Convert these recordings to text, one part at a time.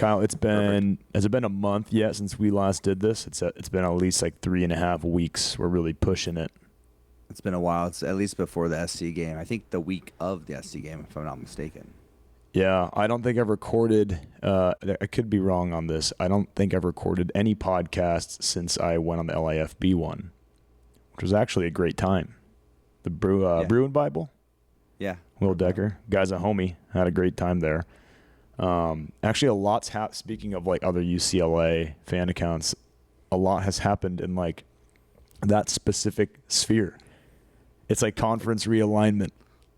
Kyle, has it been a month yet since we last did this? It's been at least like 3.5 weeks. We're really pushing it. It's been a while. It's at least before the SC game. I think the week of the SC game, if I'm not mistaken. Yeah, I don't think I've recorded, I could be wrong on this. I don't think I've recorded any podcasts since I went on the LAFB one, which was actually a great time. The Bruin Bible? Yeah. Will Decker. Guy's a homie. Had a great time there. Actually, a lot's speaking of like other UCLA fan accounts, a lot has happened in like that specific sphere. It's like conference realignment.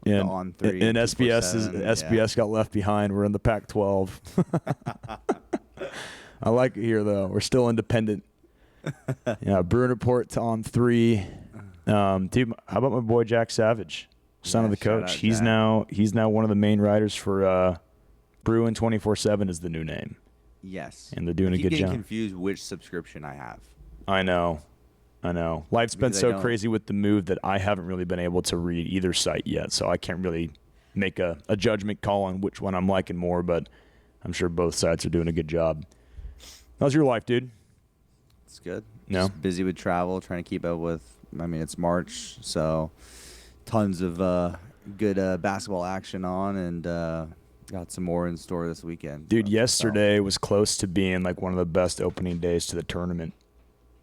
And on 3, and SBS got left behind. We're in the Pac-12. I like it here though. We're still independent. Yeah, Bruin Report on 3. Dude, how about my boy Jack Savage, son of the coach? He's now one of the main writers for Bruin 24/7 is the new name. Yes, and they're doing a good job. I'm getting confused which subscription I have. I know. Life's been so crazy with the move that I haven't really been able to read either site yet, so I can't really make a judgment call on which one I'm liking more, but I'm sure both sites are doing a good job. How's your life, dude? It's good. No? Just busy with travel, trying to keep up with, it's March, so tons of good basketball action on, and got some more in store this weekend. Dude, yesterday was close to being like one of the best opening days to the tournament.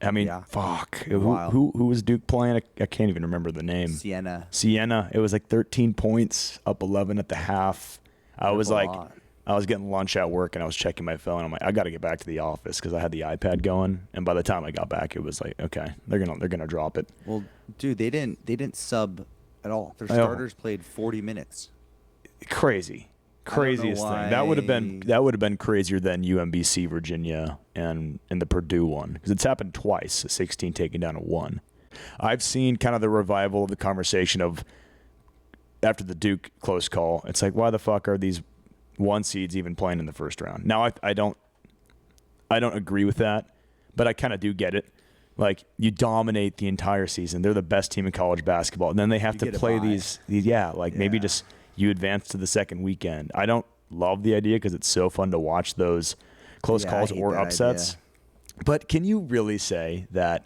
I mean, fuck. Who was Duke playing? I can't even remember the name. Siena. It was like 13 points, up 11 at the half. I was getting lunch at work and I was checking my phone. I'm like, I got to get back to the office because I had the iPad going. And by the time I got back, it was like, okay, they're gonna drop it. Well, dude, they didn't sub at all. Their starters played 40 minutes. Craziest thing. That would have been crazier than UMBC Virginia and the Purdue one, because it's happened twice, a 16 taking down a 1. I've seen kind of the revival of the conversation of after the Duke close call. It's like, why the fuck are these 1 seeds even playing in the first round? Now I don't agree with that, but I kind of do get it. Like, you dominate the entire season. They're the best team in college basketball, and then they have to play these maybe just you advance to the second weekend. I don't love the idea because it's so fun to watch those close calls or upsets. But can you really say that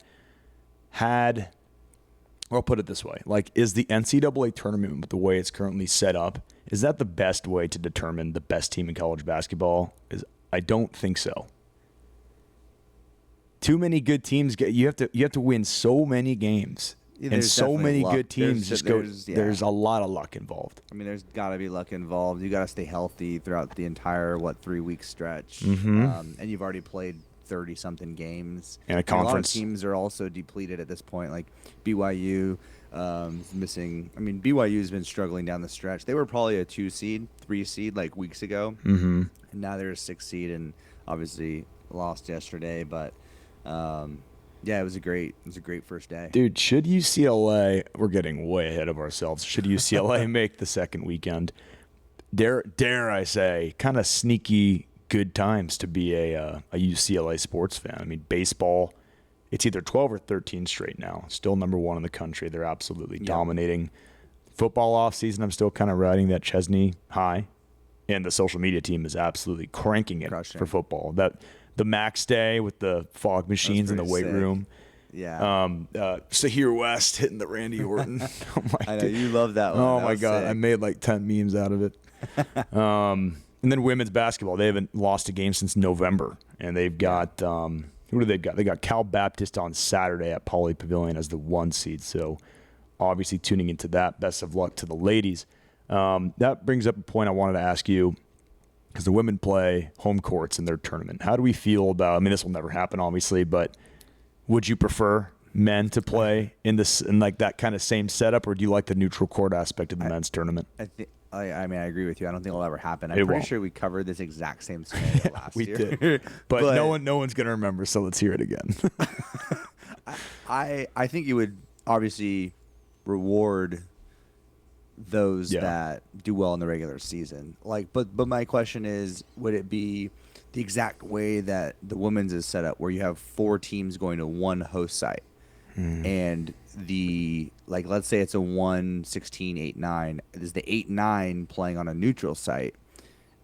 I'll put it this way, like, is the NCAA tournament with the way it's currently set up, is that the best way to determine the best team in college basketball? I don't think so. Too many good teams you have to win so many games. And so many good teams there's a lot of luck involved. There's got to be luck involved. You got to stay healthy throughout the entire 3-week stretch. Mm-hmm. And you've already played 30-something games. And a conference. A lot of teams are also depleted at this point. Like BYU is missing. BYU's been struggling down the stretch. They were probably a 2 seed, 3 seed like weeks ago. Mm-hmm. And now they're a 6 seed and obviously lost yesterday. But yeah, it was a great first day. Dude, should UCLA, we're getting way ahead of ourselves. Should UCLA make the second weekend? Dare I say, kind of sneaky good times to be a UCLA sports fan. Baseball, it's either 12 or 13 straight now. Still number 1 in the country. They're absolutely dominating. Football off season, I'm still kind of riding that Chesney high. And the social media team is absolutely cranking it for football. The max day with the fog machines in the weight room. Yeah. Sahir West hitting the Randy Orton. I know, you love that one. Oh, my God. Sick. I made like 10 memes out of it. And then women's basketball. They haven't lost a game since November. And they've got, who do they got? They got Cal Baptist on Saturday at Pauley Pavilion as the 1 seed. So obviously tuning into that. Best of luck to the ladies. That brings up a point I wanted to ask you. Because the women play home courts in their tournament. How do we feel about, this will never happen, obviously, but would you prefer men to play in like that kind of same setup, or do you like the neutral court aspect of the men's tournament? I agree with you. I don't think it'll ever happen. I'm pretty sure we covered this exact same scenario last year. We did. But no one's going to remember, so let's hear it again. I think you would obviously reward those that do well in the regular season. But my question is, would it be the exact way that the women's is set up, where you have 4 teams going to one host site, and let's say it's a 1-16, 8-9, is the 8-9 playing on a neutral site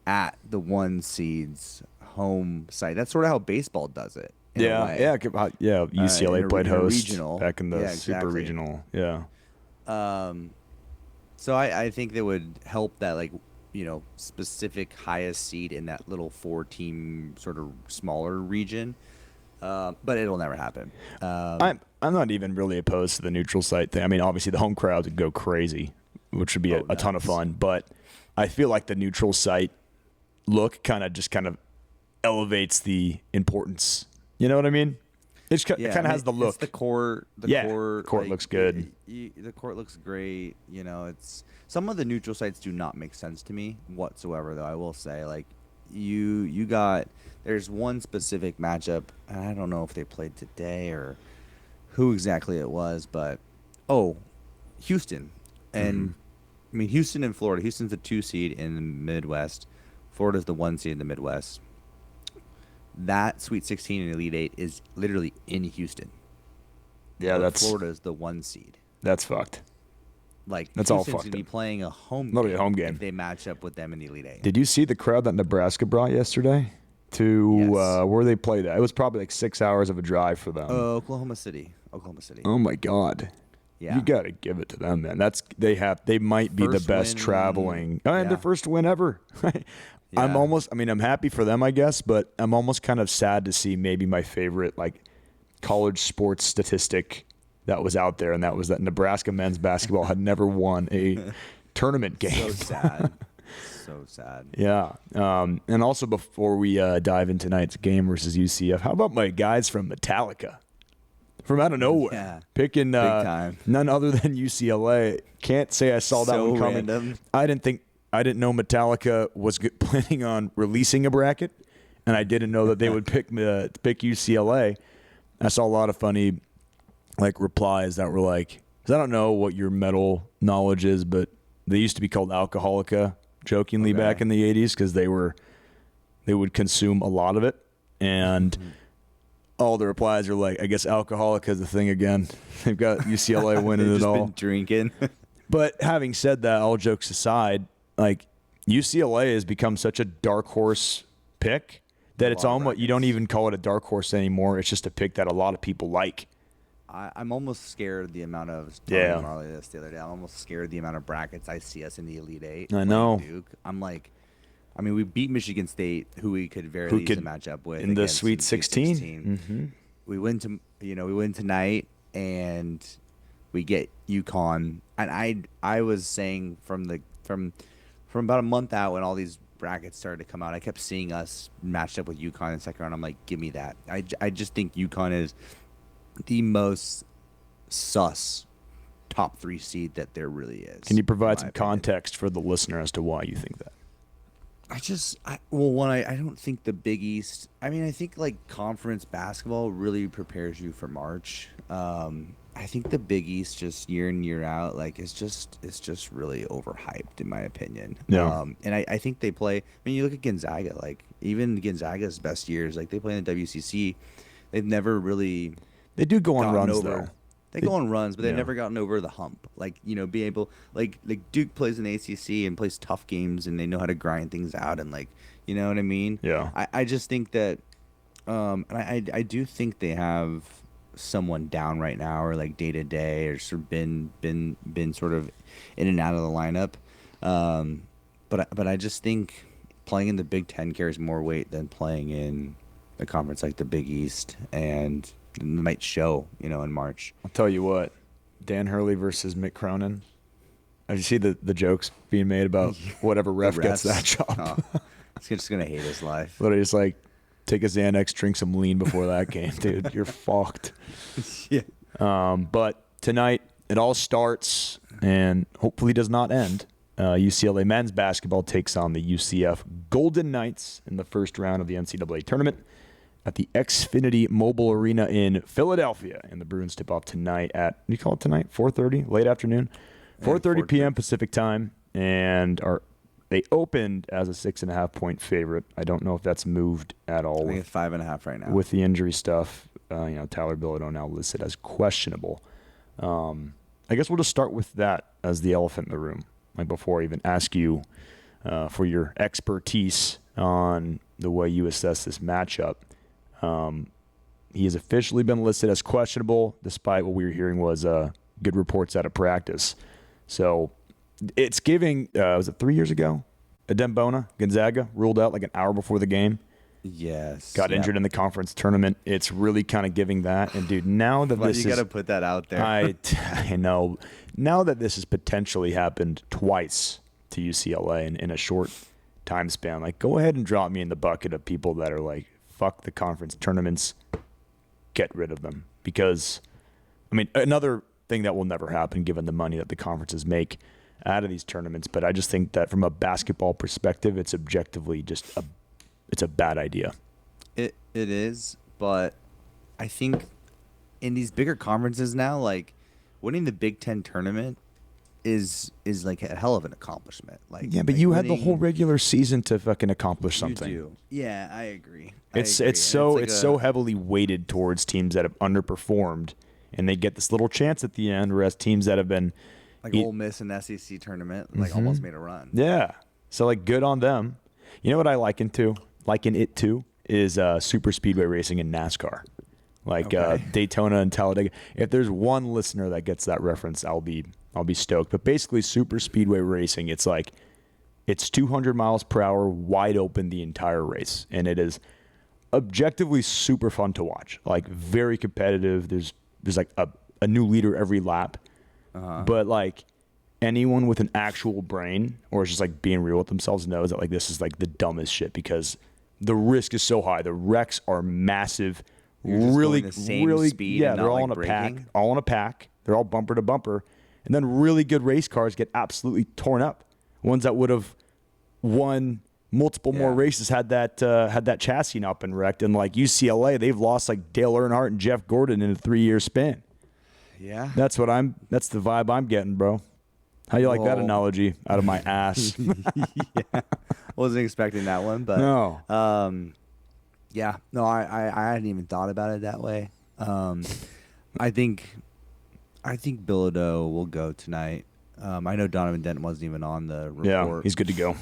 at the 1 seed's home site. That's sort of how baseball does it. Yeah. UCLA played host regional. back in the Yeah, super exactly. regional. Yeah. So I think that would help that, like, specific highest seed in that little 4-team sort of smaller region. But it'll never happen. I'm not even really opposed to the neutral site thing. I mean, obviously the home crowds would go crazy, which would be a ton of fun. But I feel like the neutral site look kind of elevates the importance. You know what I mean? It kind of has the look. It's the court. Court looks good. The court looks great. It's some of the neutral sites do not make sense to me whatsoever, though. I will say, like, there's one specific matchup, and I don't know if they played today or who exactly it was, but Houston, and I mean Houston and Florida. Houston's the 2 seed in the Midwest. Florida's the 1 seed in the Midwest. That Sweet 16 and Elite 8 is literally in Houston. Yeah, Florida's the 1 seed. That's fucked. Like, that's Houston's all fucked gonna be playing a home game if they match up with them in the Elite 8. Did you see the crowd that Nebraska brought yesterday to where they played at? It was probably like 6 hours of a drive for them. Oklahoma City. Oh my God. Yeah. You got to give it to them, man. They might be the best traveling. And their first win ever. Yeah. I'm happy for them, I guess, but I'm almost kind of sad to see maybe my favorite, like, college sports statistic that was out there, and that was that Nebraska men's basketball had never won a tournament game. So sad. Yeah. And also, before we dive into tonight's game versus UCF, how about my guys from Metallica? From out of nowhere. Yeah. Picking big time. None other than UCLA. Can't say I saw that one coming. Random. I didn't know Metallica was planning on releasing a bracket, and I didn't know that they would pick UCLA. I saw a lot of funny, like, replies that were like, "I don't know what your metal knowledge is, but they used to be called Alcoholica," jokingly back in the 80s, because they would consume a lot of it, and all the replies are like, "I guess Alcoholica is the thing again." They've got UCLA winning it all. Been drinking. But having said that, all jokes aside, like, UCLA has become such a dark horse pick that it's almost, you don't even call it a dark horse anymore. It's just a pick that a lot of people like. I'm almost scared of the amount of Marley this the other day. I'm almost scared of the amount of brackets I see us in the Elite 8. I know. Duke. I'm like, I mean, we beat Michigan State, who we could very easily match up with in the Sweet 16. Mm-hmm. We win tonight, and we get UConn. And I was saying from about a month out, when all these brackets started to come out, I kept seeing us matched up with UConn in the second round. I'm like, give me that. I just think UConn is the most sus top 3 seed that there really is. Can you provide some context for the listener as to why you think that? I don't think the Big East. I mean, I think, like, conference basketball really prepares you for March. I think the Big East, just year in, year out, like, it's just really overhyped, in my opinion. Yeah. And I think they play. I mean, you look at Gonzaga. Like, even Gonzaga's best years, like, they play in the WCC. They've never really. They do go on runs, though. They go on runs, but they've never gotten over the hump. Like, be able, like Duke plays in the ACC and plays tough games, and they know how to grind things out, and, like, you know what I mean? Yeah. I just think that, and I do think they have someone down right now, or like day to day, or sort of been sort of in and out of the lineup. But I just think playing in the Big Ten carries more weight than playing in a conference like the Big East, and it might show, in March. I'll tell you what, Dan Hurley versus Mick Cronin. I see the jokes being made about whatever ref gets that job. He's just gonna hate his life. Literally, just like, take a Xanax, drink some lean before that game, dude. You're fucked. Yeah. But tonight, it all starts and hopefully does not end. UCLA men's basketball takes on the UCF Golden Knights in the first round of the NCAA tournament at the Xfinity Mobile Arena in Philadelphia. And the Bruins tip off tonight at, what do you call it tonight? 4:30, late afternoon? 4:30 p.m. Pacific time. And they opened as a 6.5-point favorite. I don't know if that's moved at all. I think it's 5.5 right now. With the injury stuff, Tyler Bilodeau now listed as questionable. I guess we'll just start with that as the elephant in the room. Like, before I even ask you for your expertise on the way you assess this matchup. He has officially been listed as questionable, despite what we were hearing was good reports out of practice. So it's giving, was it 3 years ago? Adembona, Gonzaga, ruled out like an hour before the game. Yes. Got injured in the conference tournament. It's really kind of giving that. And, dude, now that you got to put that out there. I know. Now that this has potentially happened twice to UCLA in a short time span, like, go ahead and drop me in the bucket of people that are like, fuck the conference tournaments, get rid of them. Because, I mean, another thing that will never happen given the money that the conferences make out of these tournaments, but I just think that from a basketball perspective, it's objectively just it's a bad idea. It is, but I think in these bigger conferences now, like winning the Big Ten tournament is like a hell of an accomplishment. Like, yeah, but like you had the whole regular season to fucking accomplish something. You do. Yeah, I agree. It's so heavily weighted towards teams that have underperformed, and they get this little chance at the end, whereas teams that have been like Ole Miss in the SEC tournament, like almost made a run. Yeah, so like good on them. You know what I liken it to is super speedway racing in NASCAR, like Daytona and Talladega. If there's one listener that gets that reference, I'll be stoked. But basically, super speedway racing, it's like it's 200 miles per hour, wide open the entire race, and it is objectively super fun to watch. Like very competitive. There's like a new leader every lap, but like anyone with an actual brain or is just like being real with themselves knows that like this is like the dumbest shit because the risk is so high. The wrecks are massive. Really speed. Yeah, they're all in a pack. All in a pack. They're all bumper to bumper. And then really good race cars get absolutely torn up. Ones that would have won multiple more races had that chassis not been wrecked. And like UCLA, they've lost like Dale Earnhardt and Jeff Gordon in a 3-year span. Yeah. That's the vibe I'm getting, bro. How you like that analogy out of my ass? Yeah. Wasn't expecting that one, but no. I hadn't even thought about it that way. I think Bilodeau will go tonight. I know Donovan Dent wasn't even on the report. Yeah, he's good to go.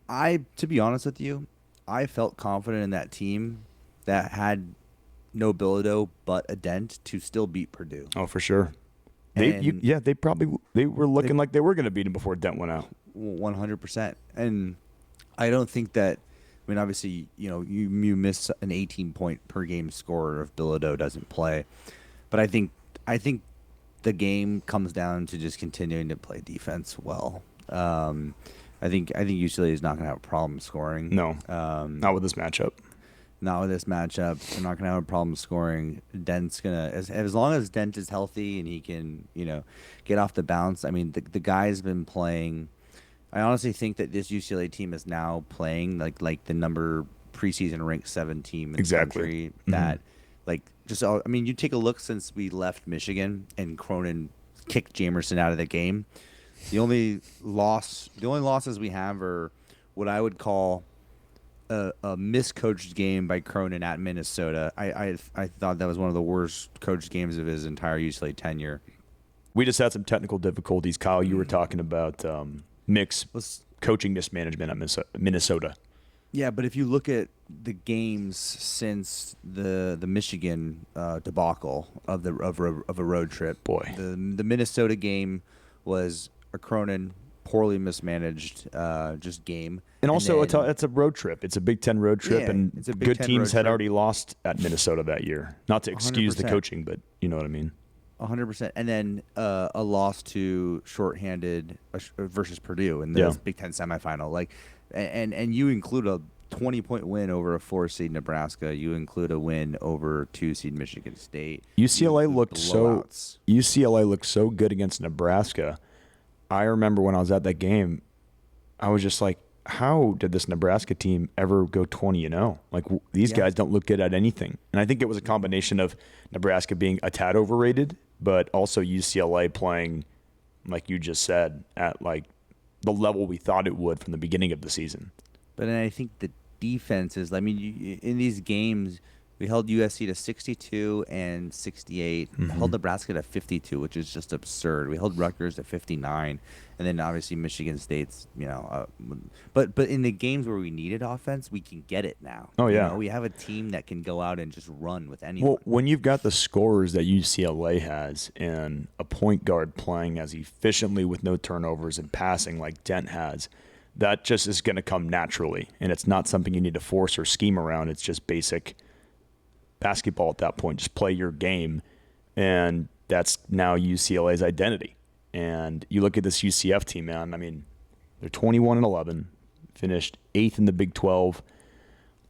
I to be honest with you, I felt confident in that team that had no Bilodeau but a Dent to still beat Purdue. Oh, for sure. They were looking like they were going to beat him before Dent went out. 100%. And I don't think that. I mean, obviously, you miss an 18-point per game scorer if Bilodeau doesn't play, but I think the game comes down to just continuing to play defense well. I think UCLA is not going to have a problem scoring. No, not with this matchup. Not with this matchup. They're not going to have a problem scoring. Dent's gonna, as long as Dent is healthy and he can, get off the bounce. I mean, the guy's been playing. I honestly think that this UCLA team is now playing like the number preseason ranked 7 team in the country. That you take a look since we left Michigan and Cronin kicked Jamerson out of the game. The only losses we have are what I would call a miscoached game by Cronin at Minnesota. I thought that was one of the worst coached games of his entire UCLA tenure. We just had some technical difficulties, Kyle. You were talking about coaching mismanagement at Minnesota. Yeah, but if you look at the games since the Michigan debacle of a road trip, boy, the Minnesota game was a Cronin poorly mismanaged just game. And also, it's a road trip. It's a Big Ten road trip, and good teams had already lost at Minnesota that year. Not to excuse 100%. The coaching, but you know what I mean. 100%. And then a loss to shorthanded versus Purdue in the Big Ten semifinal. And you include a 20-point win over a 4-seed Nebraska. You include a win over 2-seed Michigan State. UCLA looked so good against Nebraska. I remember when I was at that game, I was just like, how did this Nebraska team ever go 20-0? Like, these guys don't look good at anything. And I think it was a combination of Nebraska being a tad overrated, but also UCLA playing, like you just said, at like the level we thought it would from the beginning of the season. But then I think the defenses, in these games, We held USC to 62 and 68. Held Nebraska to 52, which is just absurd. We held Rutgers to 59, and then obviously Michigan State's. But in the games where we needed offense, we can get it now. Oh yeah, we have a team that can go out and just run with anyone. Well, when you've got the scorers that UCLA has and a point guard playing as efficiently with no turnovers and passing like Dent has, that just is going to come naturally, and it's not something you need to force or scheme around. It's just basic basketball at that point. Just play your game, and that's now UCLA's identity. And you look at this UCF team, man. I mean, they're 21-11, finished 8th in the Big 12.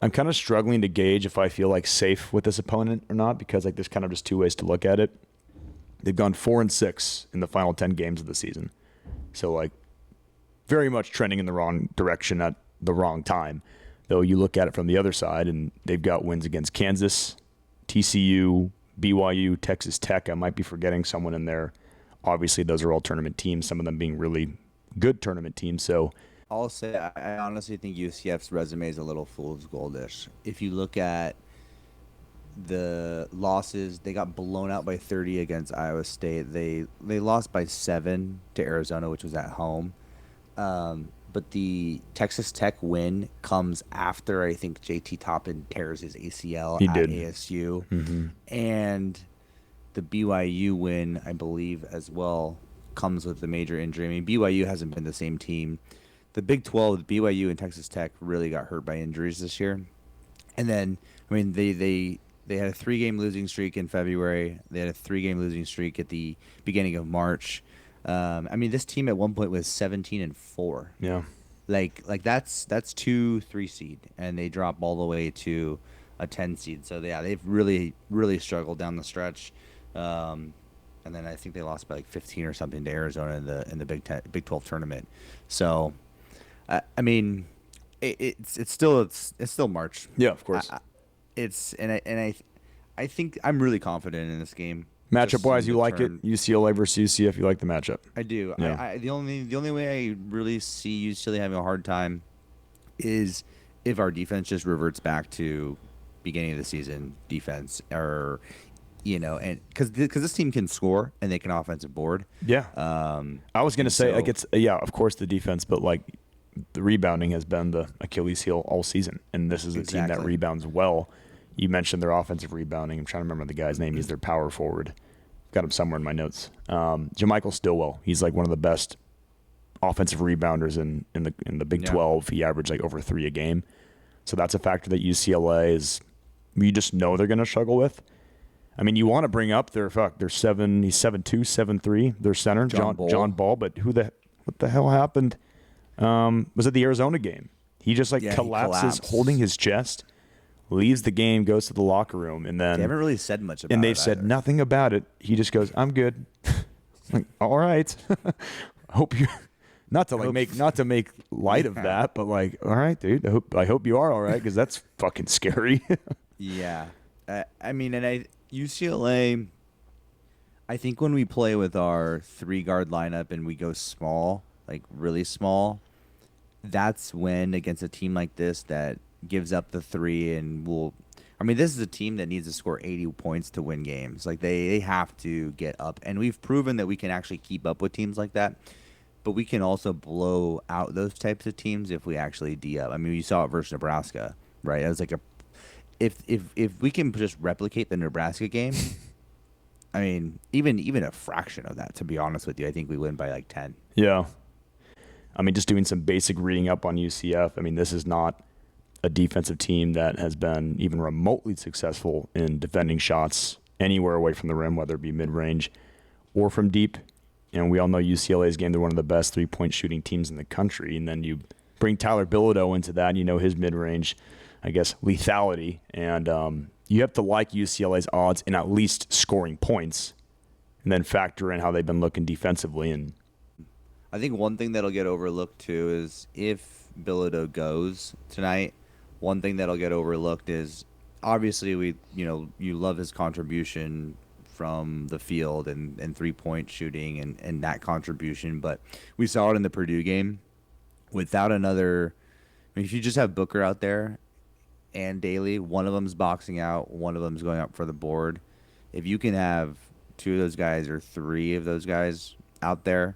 I'm kind of struggling to gauge if I feel like safe with this opponent or not, because like there's kind of just two ways to look at it. They've gone 4-6 in the final 10 games of the season, so like very much trending in the wrong direction at the wrong time. Though you look at it from the other side, and they've got wins against Kansas, TCU, BYU, Texas Tech. I might be forgetting someone in there. Obviously, those are all tournament teams, some of them being really good tournament teams. So I'll say I honestly think UCF's resume is a little fool's goldish. If you look at the losses, they got blown out by 30 against Iowa State. They lost by 7 to Arizona, which was at home. But the Texas Tech win comes after, I think, JT Toppin tears his ACL at ASU. And the BYU win, I believe, as well, comes with a major injury. I mean, BYU hasn't been the same team. The Big 12, BYU and Texas Tech really got hurt by injuries this year. And then, I mean, they had a 3-game losing streak in February. They had a 3-game losing streak at the beginning of March. I mean, this team at one point was 17-4. yeah, like that's 2-3 seed, and they drop all the way to a 10 seed. So yeah, they've really struggled down the stretch. And then I think they lost by like 15 or something to Arizona in the Big 12 tournament. So, I mean, it's still March. yeah, of course. I think I'm really confident in this game. Matchup wise, you like it? UCLA versus UCF, you like the matchup? I do. Yeah. The only way I really see UCLA having a hard time is if our defense just reverts back to beginning of the season defense, or and because this team can score and they can offensive board. Yeah. I was gonna say like it's of course the defense, but like the rebounding has been the Achilles heel all season, and this is a team that rebounds well. You mentioned their offensive rebounding. I'm trying to remember the guy's name. He's their power forward. Got him somewhere in my notes. Jamichael Stillwell. He's like one of the best offensive rebounders in the Big 12. He averaged like over 3 a game. So that's a factor that UCLA is. You just know they're going to struggle with. I mean, you want to bring up their 7. He's 7'2", 7'3". Their center, John Ball. But what the hell happened? Was it the Arizona game? He just collapses, holding his chest. Leaves the game, goes to the locker room, and then they haven't really said much about it. And they've said nothing about it. He just goes, "I'm good." Like, all right. Hope you not to make light of that, but like, all right, dude. I hope you are all right, because that's fucking scary. Yeah, I mean, and UCLA. I think when we play with our 3-guard lineup and we go small, like really small, that's when against a team like this that gives up the 3 and this is a team that needs to score 80 points to win games. Like they have to get up, and we've proven that we can actually keep up with teams like that, but we can also blow out those types of teams if we actually D up. I mean, you saw it versus Nebraska, right? It was like if we can just replicate the Nebraska game, I mean, even a fraction of that, to be honest with you, I think we win by like 10. Yeah. I mean, just doing some basic reading up on UCF, I mean, this is not a defensive team that has been even remotely successful in defending shots anywhere away from the rim, whether it be mid-range or from deep. And we all know UCLA's game, they're one of the best 3-point shooting teams in the country. And then you bring Tyler Bilodeau into that, and his mid-range, I guess, lethality. And you have to like UCLA's odds in at least scoring points, and then factor in how they've been looking defensively. And I think one thing that'll get overlooked too is if Bilodeau goes tonight, one thing that'll get overlooked is obviously you love his contribution from the field and 3-point shooting and that contribution, but we saw it in the Purdue game without another. I mean, if you just have Booker out there and Daly. One of them's boxing out. One of them's going up for the board. If you can have two of those guys or three of those guys out there,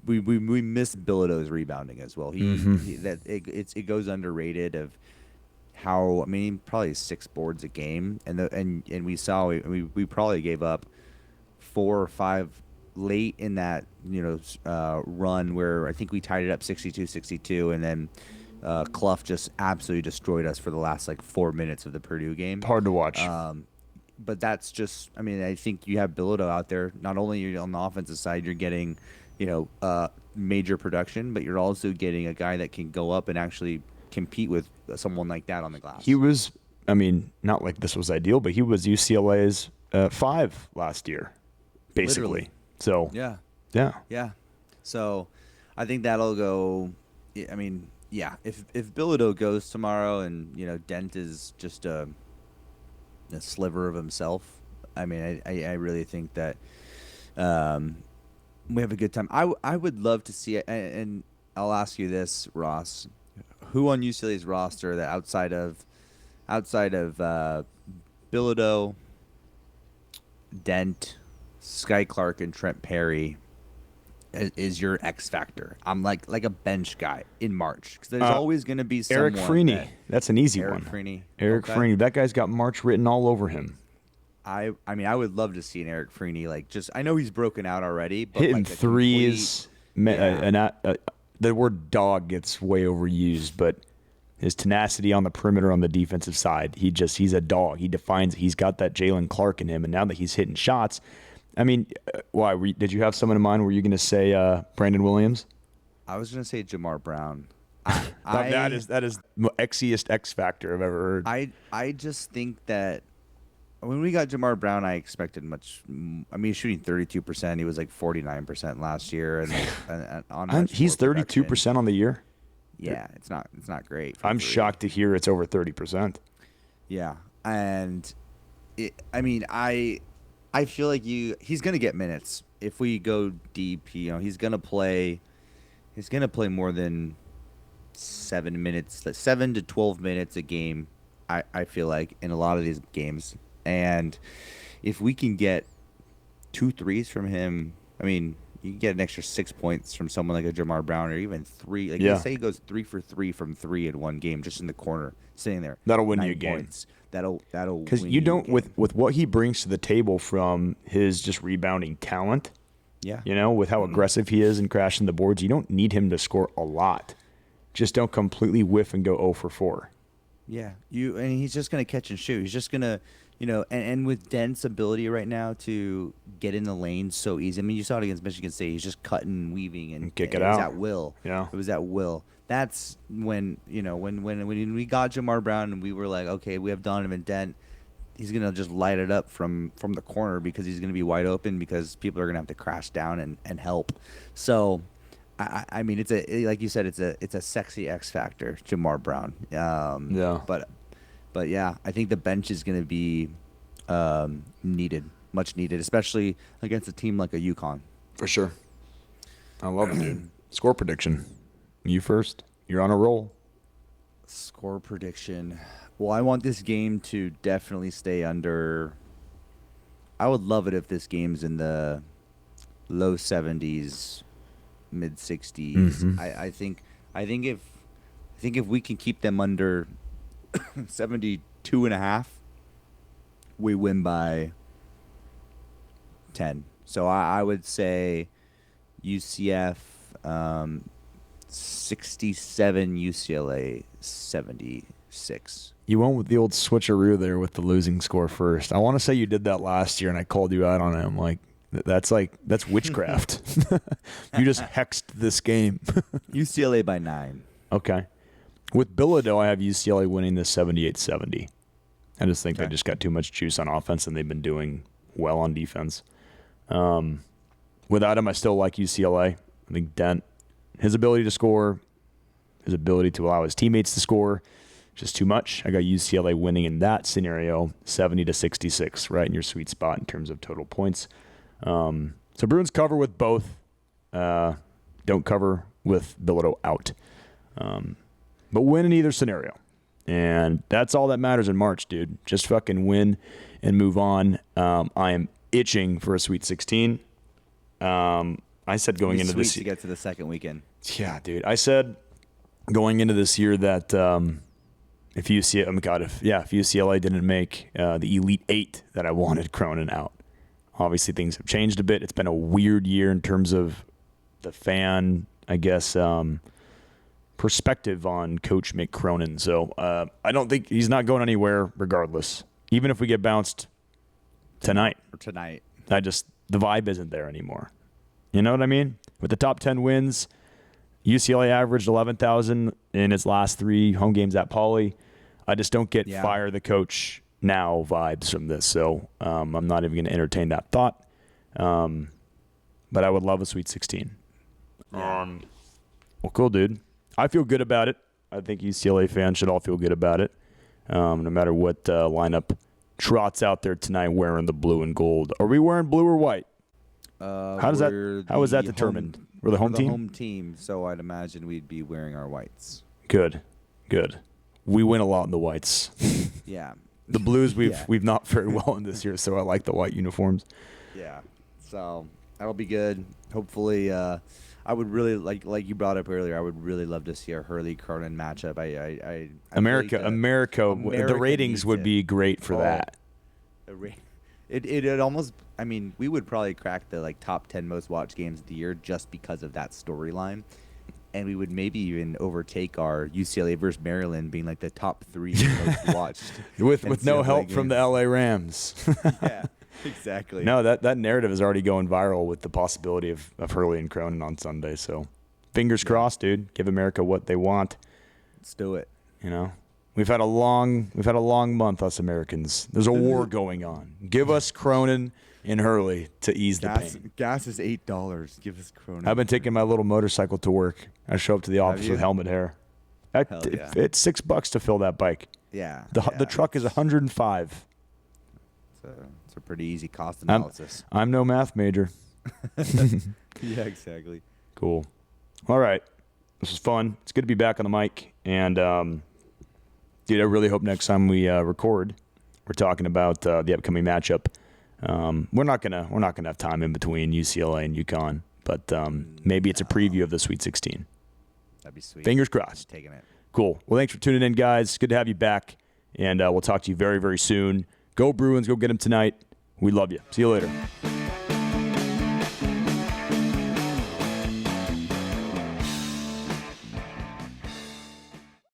we miss Bilodeau's rebounding as well. It goes underrated of how, I mean, probably 6 boards a game, and we saw we probably gave up 4 or 5 late in that run where I think we tied it up 62-62, and then Clough just absolutely destroyed us for the last 4 minutes of the Purdue game. Hard to watch. But that's just, I mean, I think you have Bilodeau out there. Not only you're on the offensive side, you're getting, major production, but you're also getting a guy that can go up and actually compete with someone like that on the glass. He was, I mean, not like this was ideal, but he was UCLA's 5 last year, basically. Literally. So yeah. So I think that'll go. I mean, yeah. If Bilodeau goes tomorrow, and Dent is just a sliver of himself, I mean, I really think that we have a good time. I would love to see it, and I'll ask you this, Ross: who on UCLA's roster that outside of Bilodeau, Dent, Sky Clark, and Trent Perry is your X factor? I'm like a bench guy in March, because there's always going to be someone. Eric Freeney. That's an easy one. Eric Freeney. That guy's got March written all over him. I mean, I would love to see an Eric Freeney. I know he's broken out already, but hitting threes. The word dog gets way overused, but his tenacity on the perimeter on the defensive side, he's a dog. He's got that Jalen Clark in him, and now that he's hitting shots, I mean, why? Did you have someone in mind? Were you going to say Brandon Williams? I was going to say Jamar Brown. That is the X-iest X factor I've ever heard. I just think that when we got Jamar Brown, I expected much. I mean, he's shooting 32%. He was 49% last year, and he's 32% on the year. Yeah, it's not great. I'm shocked to hear it's over 30%. Yeah, and I feel like he's gonna get minutes if we go deep. He's gonna play more than 7 minutes, 7 to 12 minutes a game. I feel like in a lot of these games, and if we can get 2 threes from him, I mean, you can get an extra 6 points from someone like a Jamar Brown, or even 3. Let's say he goes 3 for 3 from 3 in one game, just in the corner, sitting there. That'll win you a game. That'll because you don't with what he brings to the table from his just rebounding talent. Yeah. With how aggressive he is and crashing the boards, you don't need him to score a lot. Just don't completely whiff and go 0 for 4. Yeah, and he's just gonna catch and shoot. He's just gonna, and with Dent's ability right now to get in the lane so easy. I mean, you saw it against Michigan State. He's just cutting, weaving, and kick it out. It was at will. Yeah, it was at will. That's when when we got Jamar Brown and we were like, okay, we have Donovan Dent. He's gonna just light it up from the corner, because he's gonna be wide open, because people are gonna have to crash down and help. So. I mean, like you said, it's a sexy X factor, Jamar Brown. Yeah. But yeah, I think the bench is going to be much needed, especially against a team like a UConn. For sure. I love it, dude. Score prediction. You first. You're on a roll. Score prediction. Well, I want this game to definitely stay under. I would love it if this game's in the low 70s. Mid 60s. Mm-hmm. I think if we can keep them under 72.5, we win by 10. So I would say UCF 67, UCLA 76. You went with the old switcheroo there with the losing score first. I want to say you did that last year, and I called you out on it. I'm like, that's witchcraft. You just hexed this game. UCLA by 9. Okay. With Bilodeau, I have UCLA winning this 78-70. I just think they just got too much juice on offense, and they've been doing well on defense. Without him, I still like UCLA. I think Dent, his ability to score, his ability to allow his teammates to score, just too much. I got UCLA winning in that scenario, 70-66, right in your sweet spot in terms of total points. So Bruins cover with both. Don't cover with Bilodeau out. But win in either scenario. And that's all that matters in March, dude. Just fucking win and move on. I am itching for a Sweet 16. I said going into this to get to the second weekend. Yeah, dude. I said going into this year that if UCLA didn't make the Elite Eight, that I wanted Cronin out. Obviously, things have changed a bit. It's been a weird year in terms of the fan, I guess, perspective on Coach Mick Cronin. So I don't think he's not going anywhere regardless. Even if we get bounced tonight. The vibe isn't there anymore. You know what I mean? With the top 10 wins, UCLA averaged 11,000 in its last 3 home games at Pauley. I just don't get fire the coach now vibes from this. So I'm not even going to entertain that thought. But I would love a Sweet 16. Well, cool, dude. I feel good about it. I think UCLA fans should all feel good about it. No matter what lineup trots out there tonight wearing the blue and gold. Are we wearing blue or white? How is that determined? We're the home team? The home team, so I'd imagine we'd be wearing our whites. Good. We win a lot in the whites. Yeah. The blues we've not fared well in this year, so I like the white uniforms. Yeah. So that'll be good. Hopefully, I would really like you brought up earlier. I would really love to see a Hurley Cronin matchup. America, the ratings would be great for that. It almost. I mean, we would probably crack the top 10 most watched games of the year just because of that storyline, and we would maybe even overtake our UCLA versus Maryland being the top 3 most watched with no help from the LA Rams. Yeah, exactly. No, that narrative is already going viral with the possibility of Hurley and Cronin on Sunday. So, fingers crossed, dude. Give America what they want. Let's do it. You know. We've had a long month, us Americans. There's a war going on. Give us Cronin and Hurley to ease the pain. Gas is $8. Give us Cronin. I've been taking my little motorcycle to work. I show up to the office with helmet hair. It's $6 to fill that bike. Yeah. The truck is $105. It's a pretty easy cost analysis. I'm no math major. Yeah, exactly. Cool. All right. This was fun. It's good to be back on the mic. And dude, I really hope next time we record, we're talking about the upcoming matchup. We're not gonna have time in between UCLA and UConn, but maybe it's a preview of the Sweet 16. That'd be sweet. Fingers crossed. Taking it. Cool. Well, thanks for tuning in, guys. Good to have you back, and we'll talk to you very, very soon. Go Bruins. Go get them tonight. We love you. See you later.